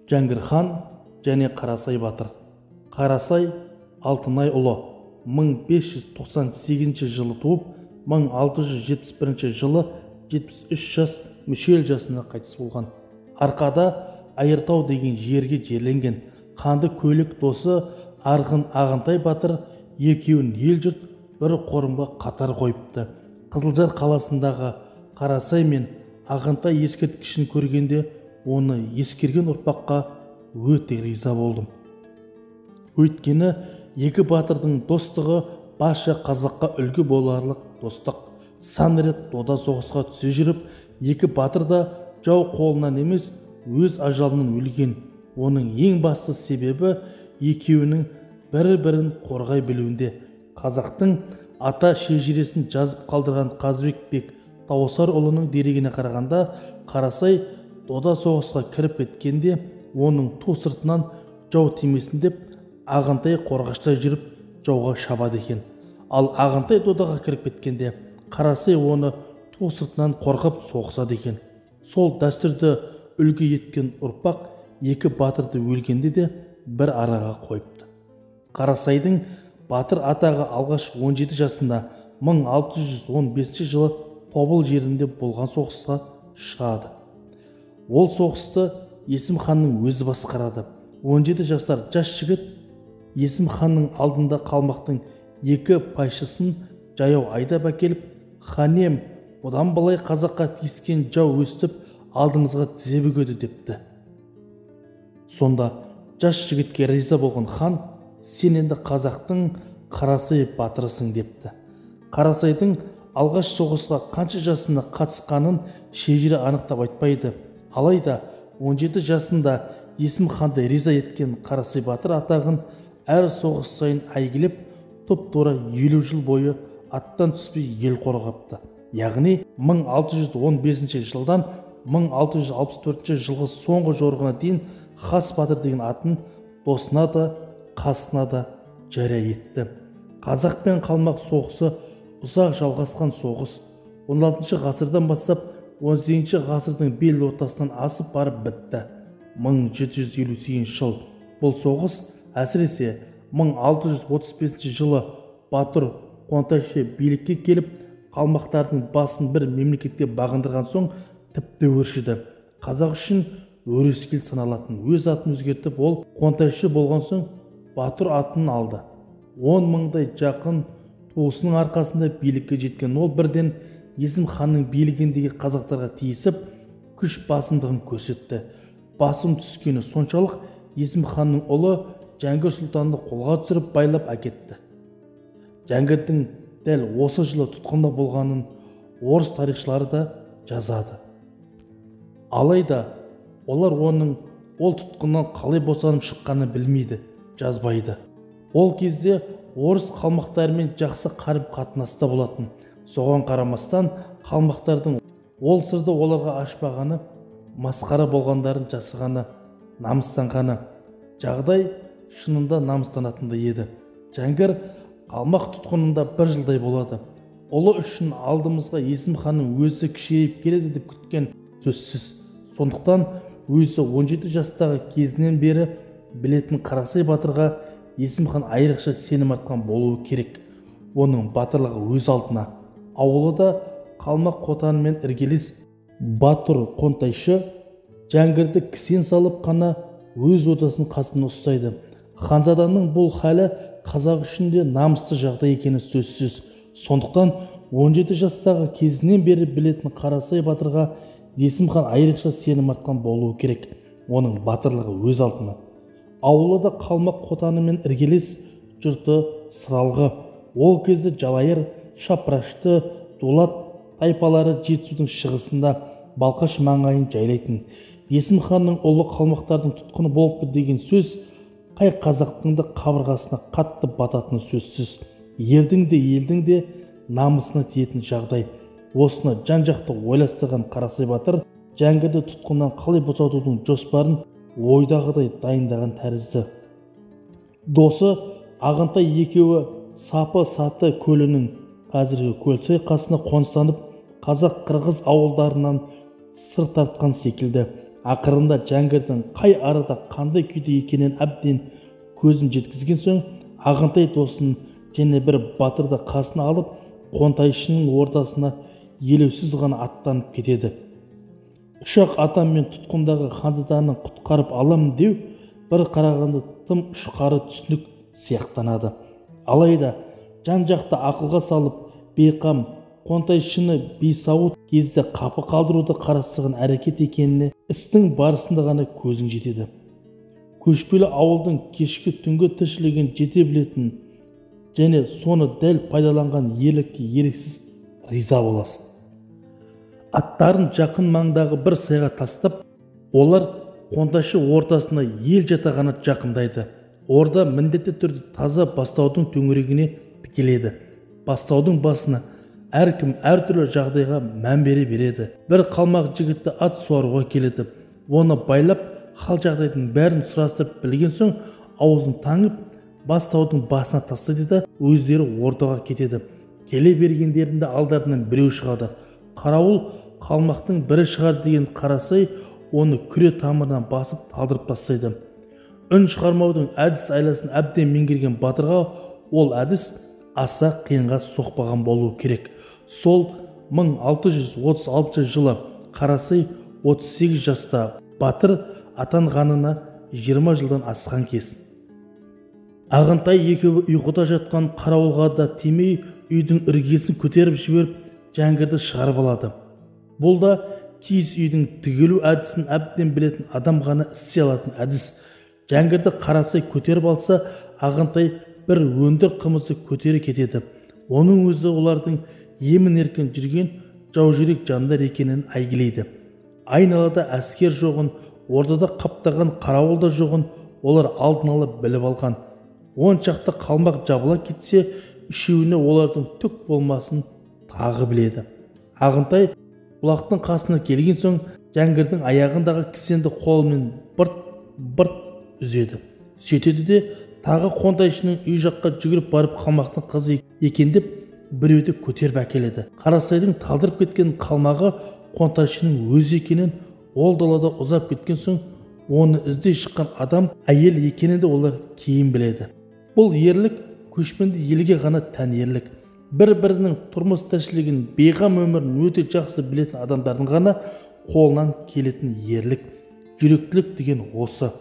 Жәңгір хан және Қарасай батыр. Қарасай Алтынай ұлы 1598 жылы туып, 1671 жылы 73 жас мүшел жасында қайтыс болған. Арқада Айыртау деген жерге жерленген. Ханды көйлек досы Арғын Ағынтай батыр екеуін ел жұрт бір қорымға қатар қойыпты. Қызылжар қаласындағы Қарасай мен Ағынтай ескерткішін көргенде оны ескерген ұрпаққа өте риза болдым. Өйткені екі батырдың достығы барша қазаққа үлгі боларлық достық. Сан рет дода соғысқа түсе жүріп, екі батыр да жау қолынан емес, өз ажалынан өлген. Оның ең басты себебі екеуінің бір-бірін қорғай білуінде. Қазақтың ата шежіресін жазып қалдырған Қазыбек бек Тауасарұлының дерегіне қарағанда, Қарасай дода соғысқа кіріп кеткенде, оның ту сыртынан жау тимесін деп Ағынтай қорғаштай жүріп жауға шабады екен. Ал Ағынтай додаға кіріп кеткенде, Қарасай оны ту сыртынан қорғап соғысады екен. Сол дәстүрді үлгі еткен ұрпақ екі батырды өлгенде де бір араға қойыпты. Қарасайдың батыр атағы алғаш 17 жасында 1615 жылы Тобыл жерінде болған соғысқа шығады. Ол соғысты Есім ханның өзі басқарады. 17 жасар жас жігіт Есім ханның алдында қалмақтың екі пайшысын жаяу айдап әкеліп, «Ханем, бұдан былай қазаққа тиіскен жау өстіп, алдыңызға тізе бүгеді» депті. Сонда жас жігітке риза болған хан, «Сен енді қазақтың Қарасай батырысың» депті. Қарасайдың алғаш соғысқа қанша жасында қатысқанын шежіре анықтап айтпайды. Алайда 17 жасында Есім ханды риза еткен Қарасай батыр атағын әр соғыс сайын әйгілеп, топ-тура 50 жыл бойы аттан түспей ел қорғапты. Яғни 1615 жылдан 1664 жылғы соңғы жорығына дейін Хас батыр деген атын досына да, қасына да жария етті. Қазақ пен қалмақ соғысы ұзақ жалғасқан соғыс. 16 ғасырдан бастап 18 ғасырдың бел ортасынан асып барып бітті. 1758 жыл. Бұл соғыс әсіресе 1635 жылы Батыр Қонтайшы билікке келіп, қалмақтардың басын бір мемлекетке бағындырған соң тіпті өршіді. Қазақ үшін өрескел саналатын өз атын өзгертіп, ол Қонтайшы болған соң Батыр атын алды. 10 мыңдай жақын туысының арқасында билікке жеткен ол бірден Есім ханның билігіндегі қазақтарға тиісіп, күш басымдығын көрсетті. Басым түскені соншалық, Есім ханның ұлы Жәңгір сұлтанды қолға түсіріп байлап әкетті. Жәңгірдің дәл осы жылы тұтқында болғанын орыс тарихшылары да жазады. Алайда олар оның ол тұтқыннан қалай босанып шыққанын білмейді, жазбайды. Ол кезде орыс қалмақтарымен жақсы қарым-қатынаста болатын. Соған қарамастан қалмақтардың ол сырды оларға ашпағаны, масқара болғандарын жасырғаны, намыстанғаны. Жағдай шынында намыстанатындай еді. Жәңгір қалмақ тұтқынында 1 жылдай болады. Ұлы үшін алдымызға Есім ханның өзі кішірейіп келеді деп күткен сөзсіз. Сондықтан өзі 17 жастағы кезінен бері білетін Қарасай батырға Есім хан айрықша сенім артқан болуы керек. Оның батырлығы өз алдына. Ауылы да қалмақ қотанымен іргелес. Батыр Қонтайшы Жәңгірді кісен салып қана өз ордасын қасында ұстайды. Ханзаданың бұл халі қазақ үшін де намысты жағдай екені сөзсіз. Сондықтан 17 жастағы кезінен бері білетін Қарасай батырға Есім хан айрықша сенім артқан болуы керек. Оның батырлығы өз алдына. Ауылы да қалмақ қотанымен іргелес, жұрты сыралғы. Ол кезде Жалайыр, Шапрашты, Дулат тайпалары Жетісудың шығысында Балқаш маңайын жайлайтын. Есім ханның ұлы қалмақтардың тұтқыны болыпты деген сөз қай қазақтың да қабырғасына қатты бататын сөзсіз. Ердің де елдің де намысына тиетін жағдай. Осыны жан-жақты ойластырған Қарасай батыр Жәңгірді тұтқыннан қалай босатудың жоспарын ойдағыдай дайындаған тәрізді. Досы Ағынтай екеуі Сапы-Саты көлінің, қазіргі Көлсай қасына қоныстанып, қазақ-қырғыз ауылдарынан сыр тартқан секілді. ақырында Жәңгірдің қай арада қандай күйде екенін әбден көзін жеткізген соң Ағынтай досын және бір батырды қасына алып Қонтайшының ордасына елеусіз ғана аттанып кетеді. Үш-ақ адам мен тұтқындағы ханзаданың құтқарып алам деу бір қарағанда тым ұшқары түсінік сияқтанады. Алайда жан-жақты ақылға салып бейқам Қонтайшыны бейсауыт кезде қапы қалдыруды қарастырған әрекет екеніне істің барысында ғана көзің жетеді. Көшпелі ауылдың кешкі түнгі тіршілігін жете білетін және соны дәл пайдаланған ерлікке еріксіз риза боласың. Аттарын жақын маңдағы бір сайға тастап, олар Қонтайшы ордасына ел жатағына жақындайды. Орда міндетті түрде таза бастаудың төңірегіне тікеледі. Бастаудың басына әркім әртүрлі жағдайға мән бере береді. Бір қалмақ жігітті ат суаруға келеді. Оны байлап, хал жағдайдың бәрін сұрастырып білген соң, аузын таңып, бастаудың басына тастайды да өздері ордаға кетеді. Келе бергендерінде алдарынан біреу шығады. Қарауыл қалмақтың бірі шығар деген қарасай, оны күре тамырынан басып талдырып тастайды. Үн шығармаудың әдіс айласын әбден меңгерген батырға ол әдіс аса қиынға соқпаған болуы керек. Сол 1636 жылы қарасай 38 жаста батыр атанғанына 20 жылдан асқан кез. Ағынтай екеуі ұйқыда жатқан қарауылға да тимей үйдің іргесін көтеріп жіберіп Жәңгірді шығарып алады. Бұл да киіз үйдің тігілу әдісін әбден білетін адам ғана істей алатын әдіс. Жәңгірді қарасай көтеріп алса, Ағынтай бір өндір қымызды көтері кетеді. Оның өзі олардың емін-еркін жүрген жаужүрек жандар екенін әйгілейді. Айналада әскер жоғын, ордада қаптаған қарауылда жоғын олар алдын ала біліп алған. 10 шақты қалмақ жабыла кетсе, үшеуіне олардың түк болмасын тағы біледі. Ағынтай бұлақтың қасына келген соң Жәңгірдің аяғындағы кісенді қолымен бырт үзеді. Сөйтеді де тағы Қонтайшының үй жаққа жүгіріп барып қалмақтың қызы екен деп біреуді көтеріп әкеледі. Қарасайдың талдырып кеткен қалмағы Қонтайшының өзі екенін ол далада ұзап кеткен соң оны іздей шыққан адам әйел екенін де олар кейін біледі. Бұл ерлік көшпенді елге ғана тән ерлік. Бір-бірінің тұрмыс тіршілігін, бейғам өмірін өте жақсы білетін адамдардың ғана қолынан келетін ерлік, жүректілік деген осы.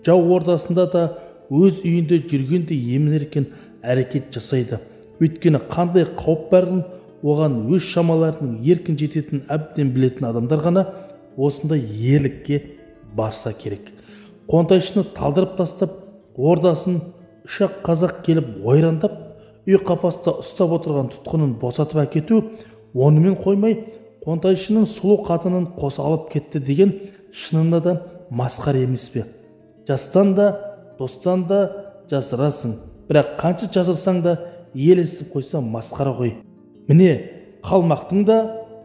Жау ордасында да өз үйінде жүргенде емін-еркін әрекет жасайды. Өйткені қандай қауіп барын оған өз шамаларының еркін жететін әбден білетін адамдар ғана осындай ерлікке барса керек. Қонтайшыны талдырып тастап, ордасын үш-ақ қазақ келіп ойрандап, үй қапаста ұстап отырған тұтқынын босатып әкету, онымен қоймай Қонтайшының сұлу қатынын қоса алып кетті деген шынында да масқара емес пе? Жастан да, достан да жасырасың, бірақ қанша жасырсаң да ел естіп қойса масқара ғой. Міне, қалмақтың да,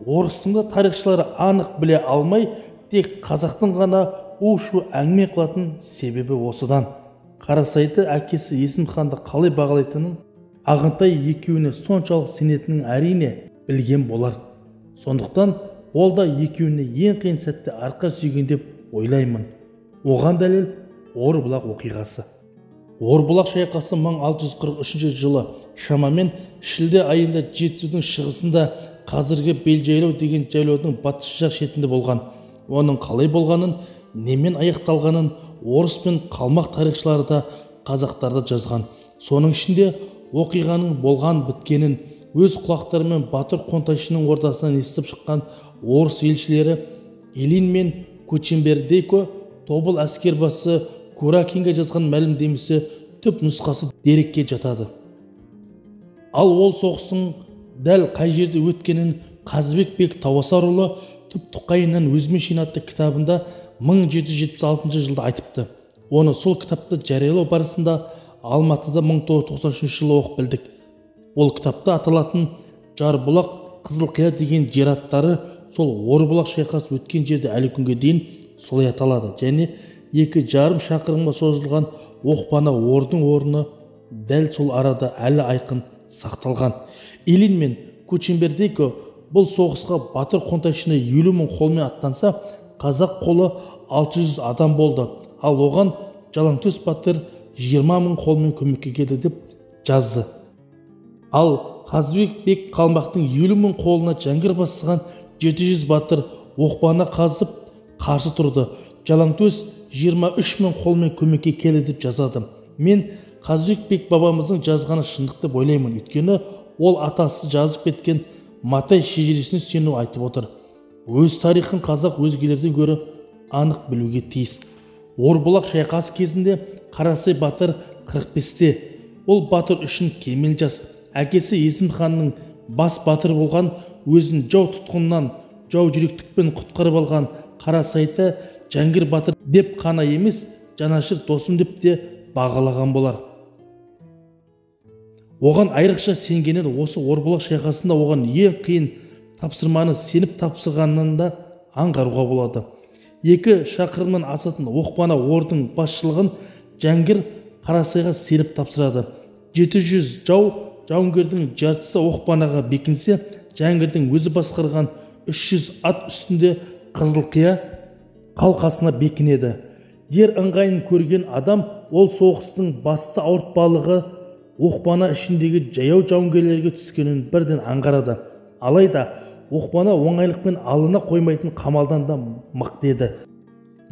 орыстың да тарихшылары анық біле алмай, тек қазақтың ғана у-шу әңгіме қылатын себебі осыдан. Қарасайды әкесі Есімханды қалай бағалайтынын Ағынтай екеуіне соншалық сенетінін әрине білген болар. Сондықтан ол да екеуіне ең қиын сәтте арқа сүйген деп ойлаймын. Оған дәлел Орбұлақ оқиғасы. Орбұлақ шайқасы 1643 жылы шамамен шілде айында Жетісудың шығысында қазіргі Белжайлау деген жайлаудың батыс жақ шетінде болған. Оның қалай болғанын, немен аяқталғанын орыс пен қалмақ тарихшылары да қазақтарда жазған. Соның ішінде оқиғаның болған біткенін өз құлақтарымен батыр Қонтайшының ордасынан естіп шыққан орыс елшілері Илин мен Кучембердейко тобыл әскербасы Куракинге жазған мәлімдемесі түп нұсқасы дерекке жатады. Ал ол соғыстың дәл қай жерде өткенін Қазыбек бек Тауасарұлы Түп-Тұқайынан өзіме жинатты кітабында 1776 жылда айтыпты. Оны сол кітапты жариялау барысында Алматыда 1993 жылы оқып білдік. Ол кітапта аталатын Жарбұлақ, Қызылқия деген жер аттары сол Орбұлақ шайқасы өткен жерде әлі күнге дейін солай аталады. Және 2,5 шақырымға созылған оқпана ордың орны дәл сол арада әлі айқын сақталған. Илин мен Кучембердейко бұл соғысқа батыр Қонтайшыны 50 мың қолмен аттанса, қазақ қолы 600 адам болды, ал оған Жалаңтөс батыр 20 мың қолмен көмекке келді деп жазды. Ал Қазыбек бек қалмақтың 50 мың қолына жәңгір басқан 700 батыр оқпаны қазып қарсы тұрды. Жалаңтөс 23 мың қолмен көмекке келді деп жазады. Мен Қазыбек бек бабамыздың жазғаны шындық деп ойлаймын, өйткені ол атасы жазып кеткен Матай шежіресіне сену айтып отыр. Өз тарихын қазақ өзгелерден гөрі анық білуге тиіс. Орбұлақ шайқасы кезінде Қарасай батыр 45-те. Ол батыр үшін кемел жас. Әкесі Есім ханның бас батыр болған, өзін жау тұтқыннан жау жүректікпен құтқарып алған Қарасайды Жәңгір батыр деп қана емес, жанашыр досым деп те бағалаған болар. Оған айрықша сенгенін осы Орбұлақ шайқасында оған ең қиын тапсырманы сеніп тапсырғанын да аңғаруға болады. 2 шақырымнан асатын оқпаны ордың басшылығын Жәңгір Қарасайға сеніп тапсырады. 700 жауынгердің жартысы оқпанаға бекінсе, Жәңгірдің өзі басқарған 300 ат үстінде Қызылқия қалқасына бекінеді. Дер ыңғайын көрген адам ол соғыстың басты ауыртпалығы оқпана ішіндегі жаяу жауынгерлерге түскенін бірден аңғарады. Алайда оқпана оңайлықпен алына қоймайтын қамалдан да мықты еді.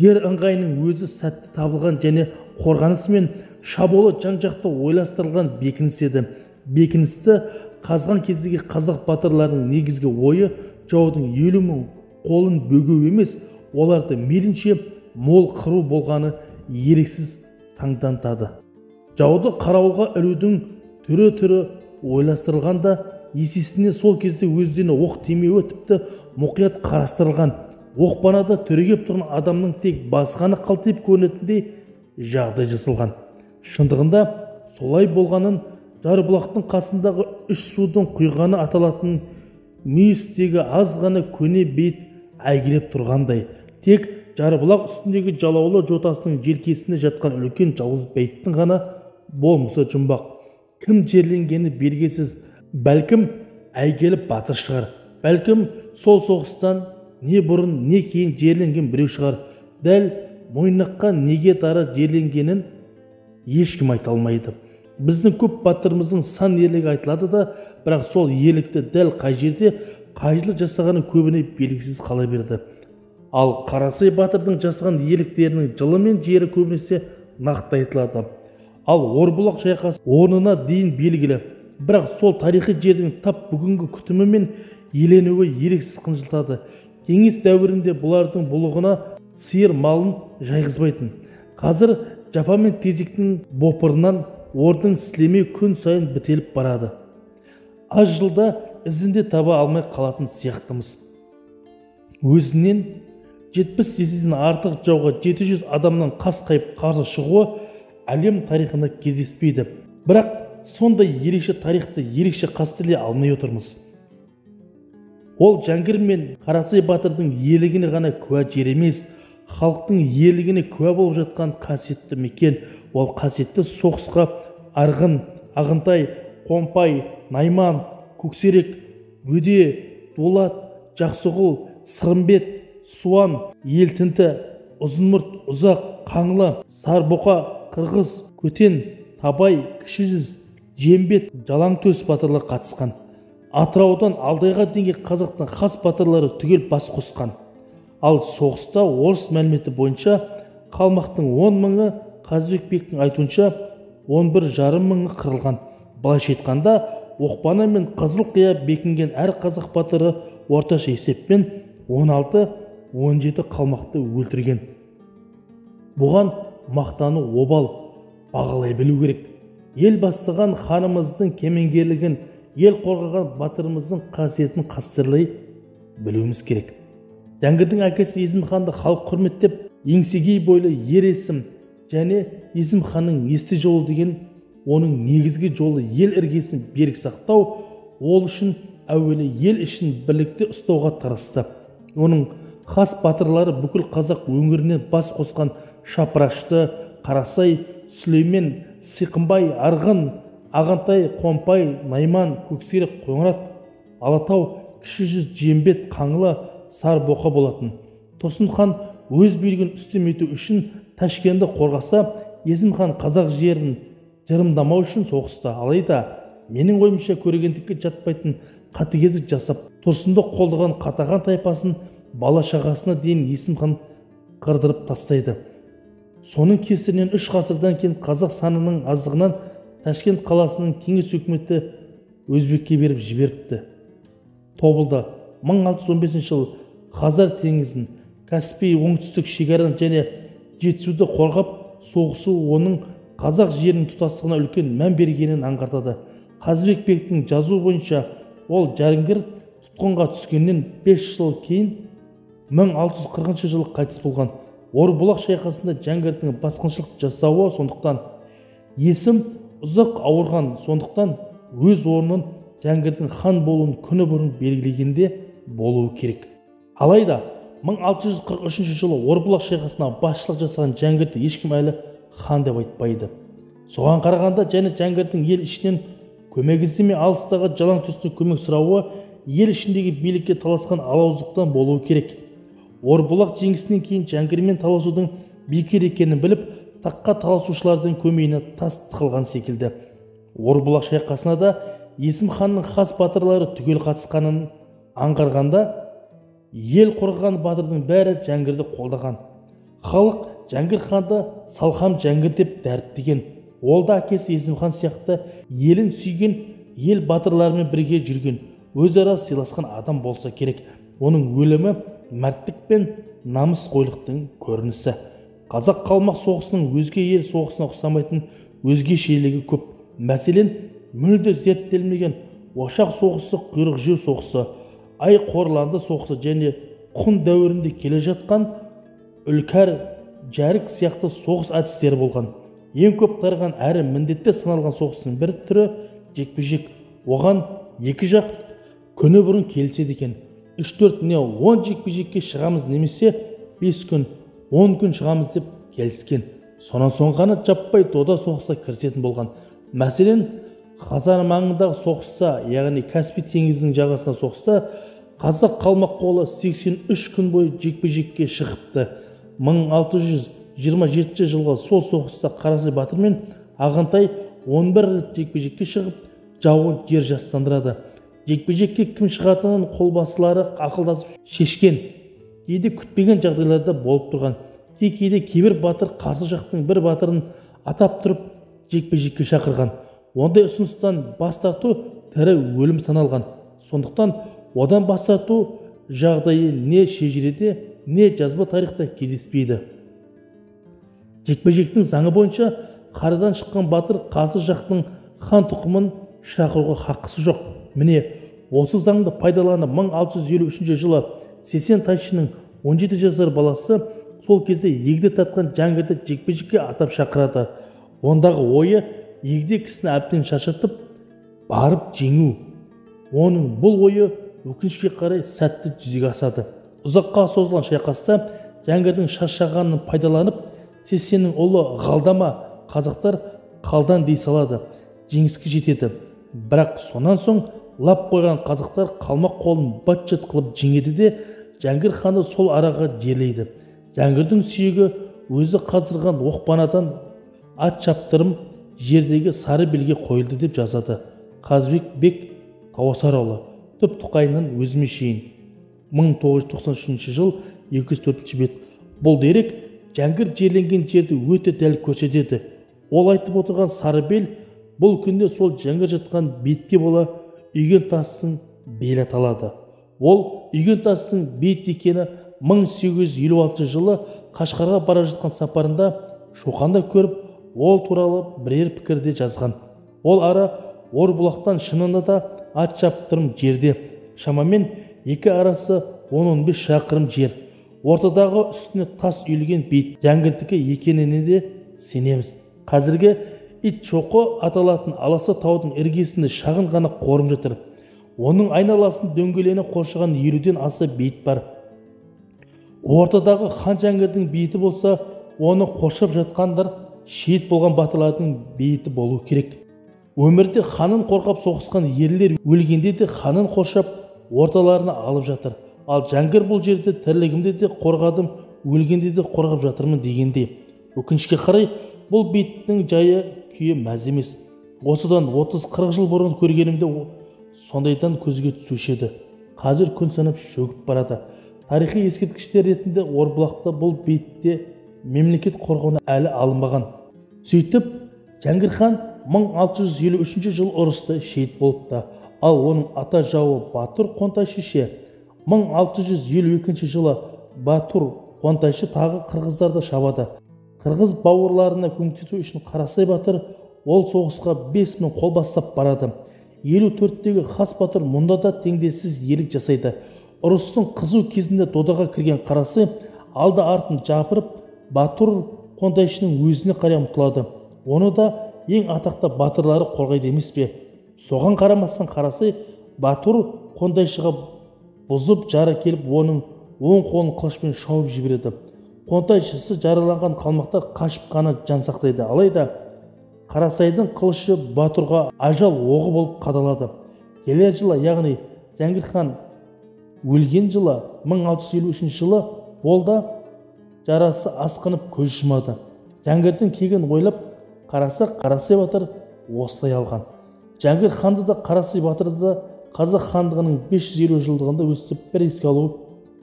Дер ыңғайының өзі сәтті табылған және қорғанысымен шабуылы жан-жақты ойластырылған бекініс еді. Бекіністі қазған кездегі қазақ батырларының негізгі ойы жаудың 50 мың қолын бөгеу емес, оларды мейлінше мол қыру болғаны ерексіз таңдантады. Жауды қарауылға ілудің түрі ойластырылғанда, есесіне сол кезде өздеріне оқ тимеуі тіпті мұқият қарастырылған. Оқпанада түрегеп тұрған адамның тек басқаны қалтайып көрінетіндей жағдай жасалған. Шындығында солай болғанын Жарбұлақтың қасындағы 3 судың құйғаны аталатын мүйістегі аз ғана көне бейіт әйгілеп тұрғандай. Тек Жарбұлақ үстіндегі жалаулы жотасының желкесінде жатқан үлкен жалғыз бейіттің ғана болмысы жұмбақ. Кім жерленгені белгісіз. Бәлкім әйгілі батыр шығар. Бәлкім сол соғыстан не бұрын не кейін жерленген біреу шығар. Дәл Мойнаққа неге дара жерленгенін ешкім айта алмайды. Біздің көп батырымыздың сан ерлігі айтылады да, бірақ сол ерлікті дәл қай жерде қайшылық жасағаны көбіне белгісіз қала берді. Ал Қарасай батырдың жасаған ерліктерінің жылы мен жері көбінесе нақты айтылады. Ал Орбұлақ шайқасы орнына дейін белгілі. Бірақ сол тарихи жердің тап бүгінгі күтімі мен еленуі ерексіз қынжылтады. Кеңес дәуірінде бұлардың бұлығына сиыр малын жайғызбайтын. Қазір жапа мен тезектің бопырынан ордың сілемей күн сайын бітеліп барады. Аз жылда ізінде таба алмай қалатын сияқтымыз. Өзінен 70 еседен артық жауға 700 адамнан қасқайып қарсы шығуы әлем тарихында кездеспейді. Бірақ сондай ерекше тарихты ерекше қастерлей алмай отырмыз. Ол Жәңгір мен Қарасай батырдың ерлігіне ғана куә жер емес, халықтың ерлігіне куә болып жатқан қасиетті мекен. Ол қасиетті соғысқа Арғын, Ағынтай, Қомпай, Найман, Көксерек, Бөде, Дулат, Жақсығұл, Сырымбет, Суан, Елтінті, Ұзынмұрт, Ұзақ, Қаңлы, Сарбұқа, Қырғыз, Көтен, Табай, Кіші жүз, Жембет, Жалаңтөс батырлар қатысқан. Атыраудан Алдайға дейінгі қазақтың хас батырлары түгел бас қосқан. Ал соғыста орыс мәліметі бойынша қалмақтың 10 мыңы, Қазыбек бектің айтуынша 11,5 мыңы қырылған. Былайша айтқанда, оқпана мен Қызылқия бекінген әр қазақ батыры орташа есеппен 16-17 қалмақты өлтірген. Бұған мақтаны обал бағалай білу керек. Ел бастаған ханымыздың кемеңгерлігін, ел қорғаған батырымыздың қасиетін қастерлей білуіміз керек. Жәңгірдің әкесі Есім ханды халық құрметтеп, еңсегей бойлы ер есім және Есім ханның есті жолы деген оның негізгі жолы ел іргесін берік сақтау, ол үшін әуелі ел ішін бірлікте ұстауға тырысты. Оның хас батырлары бүкіл қазақ өңірінен бас қосқан Шапырашты, Қарасай, Сүлеймен, Сиқымбай, Арғын, Ағынтай, Қомпай, Найман, Көксерек, Қоңырат, Алатау, Кіші жүз, Жембет, Қаңлы, Сарбұқа болатын. Тұрсын хан өз билігін үстем ету үшін Ташкентті қорғаса, Есім хан қазақ жерін жырымдамау үшін соғысты. Алайда менің ойымша көрегендікке жатпайтын қатыгездік жасап, Тұрсынды қолдаған қатаған тайпасын бала шағасына дейін Есім хан қырдырып тастайды. Соның кесірінен 3 ғасырдан кейін қазақ санының аздығынан Ташкент қаласының кеңес үкіметі өзбекке беріп жіберіпті. Тобылда 1615 жыл Хазар теңізін, Каспий оңтүстік шекараны және Жетісуды қорғап соғысу оның қазақ жерінің тұтастығына үлкен мән бергенін аңғартады. Қазыбек бектің жазуы бойынша ол Жәңгір тұтқынға түскеннен 5 жыл кейін 1640 жылы қайтыс болған. Орбұлақ шайқасында Жәңгірдің басқыншылық жасауы сондықтан Есім ұзақ ауырған, сондықтан өз орнын Жәңгірдің хан болуын күні бұрын белгілегенде болуы керек. Алайда 1643 жылы Орбұлақ шайқасына басшылық жасаған Жәңгірді ешкім әлі хан деп айтпайды. Соған қарағанда және Жәңгірдің ел ішінен көмек іздеме алыстағы жалаң төстен көмек сұрауы ел ішіндегі билікке таласқан алауыздықтан болуы керек. Орбұлақ жеңісінен кейін Жәңгірмен таласудың бекер екенін біліп, таққа таласушылардың көмейіне тас тықылған секілді. Орбұлақ шайқасына да Есім ханның хас батырлары түгел қатысқанын аңғарғанда, ел қорғаған батырдың бәрі Жәңгірді қолдаған. Халық Жәңгір ханды Салхам Жәңгір деп дәріптеген. Ол да әкесі Есім хан сияқты елін сүйген, ел батырларымен бірге жүрген, өзара сыйласқан адам болса керек. Оның өлімі мәрттік пен намыс қойлықтың көрінісі. Қазақ қалмақ соғысының өзге ел соғысына ұқсамайтын өзгешелігі көп. Мәселен, мүлде зерттелмеген ошақ соғысы, құйрық жеу соғысы, ай қорланды соғысы және құн дәуірінде келе жатқан үлкәр жәрік сияқты соғыс әдістері болған. Ең көп тараған әрі міндетті саналған соғыстың бір түрі жекпе-жек. Оған екі жақ күні бұрын келіседі екен. 3-4 не 10 жекпе-жекке шығамыз немесе 5 күн, 10 күн шығамыз деп келіскен. Сонан соң ғана жаппай дода соғысқа кірісетін болған. Мәселен, Хазар маңындағы соғысса, яғни Каспий теңізінің жағасына соғысса, қазақ қалмақ қолы 83 күн бойы жекпе-жекке шығыпты. 1627 жылғы сол соғыста Қарасай батыр мен Ағынтай 11 рет жекпе-жекке шығып, жауын жер жастандырады. Жекпе-жекке кім шығатынын қолбасылары ақылдасып шешкен. Кейде күтпеген жағдайларда болып тұрған. Кейде кейбір батыр қарсы жақтың бір батырын атап тұрып жекпе-жекке шақырған. Ондай ұсыныстан бас тарту тірі өлім саналған. Сондықтан одан бас тарту жағдайы не шежіреде, не жазба тарихта кездеспейді. Жекпе-жектің заңы бойынша қарадан шыққан батыр қарсы жақтың хан тұқымын шақыруға хақысы жоқ. Міне, осы заңды пайдаланып 1653 жылы Сесен Тайшының 17 жасар баласы сол кезде егде тартқан Жәңгірді жекпе-жекке атап шақырады. Ондағы ойы егде кісіні әбден шаршатып барып жеңу. Оның бұл ойы өкінішке қарай сәтті жүзеге асады. Ұзаққа созылған шайқаста Жәңгірдің шаршағанын пайдаланып, Сесеннің ұлы Ғалдама қазақтар қалдан дей салады, жеңіске жетеді. Бірақ сонан соң лап қойған қазақтар қалмақ қолын быт-шыт қылып жеңеді де Жәңгір ханды сол араға жерлейді. Жәңгірдің сүйегі өзі қаздырған оқпанадан ат шаптырым жердегі сары белге қойылды деп жазады Қазыбек бек Тауасарұлы Түп-Тұқайынан өзіме шейін. 1993 жыл 204 бет. Бұл дерек Жәңгір жерленген жерді өте дәл көрсетеді. Ол айтып отырған сары бел бұл күнде сол Жәңгір жатқан бетке бола үйген тастың белі аталады. Ол үйген тастың бет екені 1856 жылы Қашқарға бара жатқан сапарында Шоқанда көріп, ол туралы бірер пікірде жазған. Ол ара Орбұлақтан шынында да ат шаптырым жерде, шамамен екі арасы 10-15 шақырым жер. Ортадағы үстіне тас үйілген бет Жәңгірдікі екеніне де сенеміз. Қазіргі Ит-Шоқы аталатын Аласа таудың іргесінде шағын ғана қорым жатыр. Оның айналасын дөңгелені қоршаған 50-ден аса бейіт бар. Ортадағы хан Жәңгірдің бейіті болса, оны қоршап жатқандар шейіт болған батырлардың бейіті болу керек. Өмірде ханын қорғап соғысқан ерлер өлгенде де ханын қоршап орталарына алып жатыр. Ал Жәңгір бұл жерде тірлігімде де қорғадым, өлгенде де қорғап жатырмын дегенде. Өкінішке қарай бұл бейіттің жайы күйі мәз емес. Осыдан 30-40 жыл бұрын көргенімде сондайдан көзге түсуші еді. Қазір күн санап шөгіп барады. Тарихи ескерткіштер ретінде Орбұлақта бұл бейітте мемлекет қорғауына әлі алынбаған. Сөйтіп, Жәңгір хан 1653 жыл ұрыста шейіт болыпты. Ал оның ата жауы Батыр Қонтайшы 1652 жылы Батыр Қонтайшы тағы қырғыздарды шабады. Қырғыз бауырларына көмектесу үшін Қарасай батыр ол соғысқа 5000 қол бастап барады. 54-тегі Хас батыр мұнда да теңдессіз ерлік жасайды. Ұрыстың қызу кезінде додаға кірген Қарасай алды артын жапырып Батыр Қонтайшының өзіне қарай ұмтылады. Оны да ең атақты батырлары қорғайды емес пе? Соған қарамастан Қарасай Батыр Қонтайшыға бұзып жара келіп, оның оң қолын қылышпен шауып жібереді. Қонтайшысы жараланған қалмақтар қашып қана жан сақтайды. Алайда Қарасайдың қылышы Батырға ажал оғы болып қадалады. Келер жылы, яғни Жәңгір хан өлген жылы 1653 жылы ол да жарасы асқынып көз жұмады. Жәңгірдің кегін ойлап қараса Қарасай батыр осылай алған. Жәңгір ханды да Қарасай батырды да Қазақ хандығының 550 жылдығында өстіп бір еске алу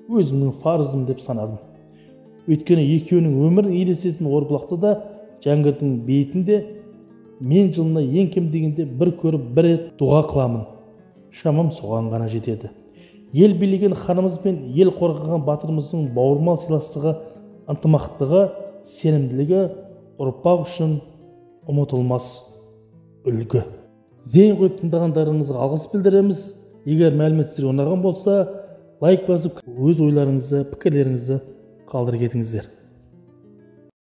өзімнің парызым деп санадым. Өйткені екеуінің өмірін елестетін Орбұлақта да Жәңгірдің бейітінде мен жылына ең кем дегенде бір көріп бір рет дұға қыламын. Шамам соған ғана жетеді. Ел билеген ханымыз бен ел қорғаған батырымыздың бауырмал сыйластығы, ынтымақтығы, сенімділігі ұрпақ үшін ұмытылмас үлгі. Зейін қойып тыңдағандарыңызға алғыс білдіреміз. Егер мәлімет сіздерге ұнаған болса, лайк басып өз ойларыңызды, пікірлеріңізді қалдырып кетіңіздер.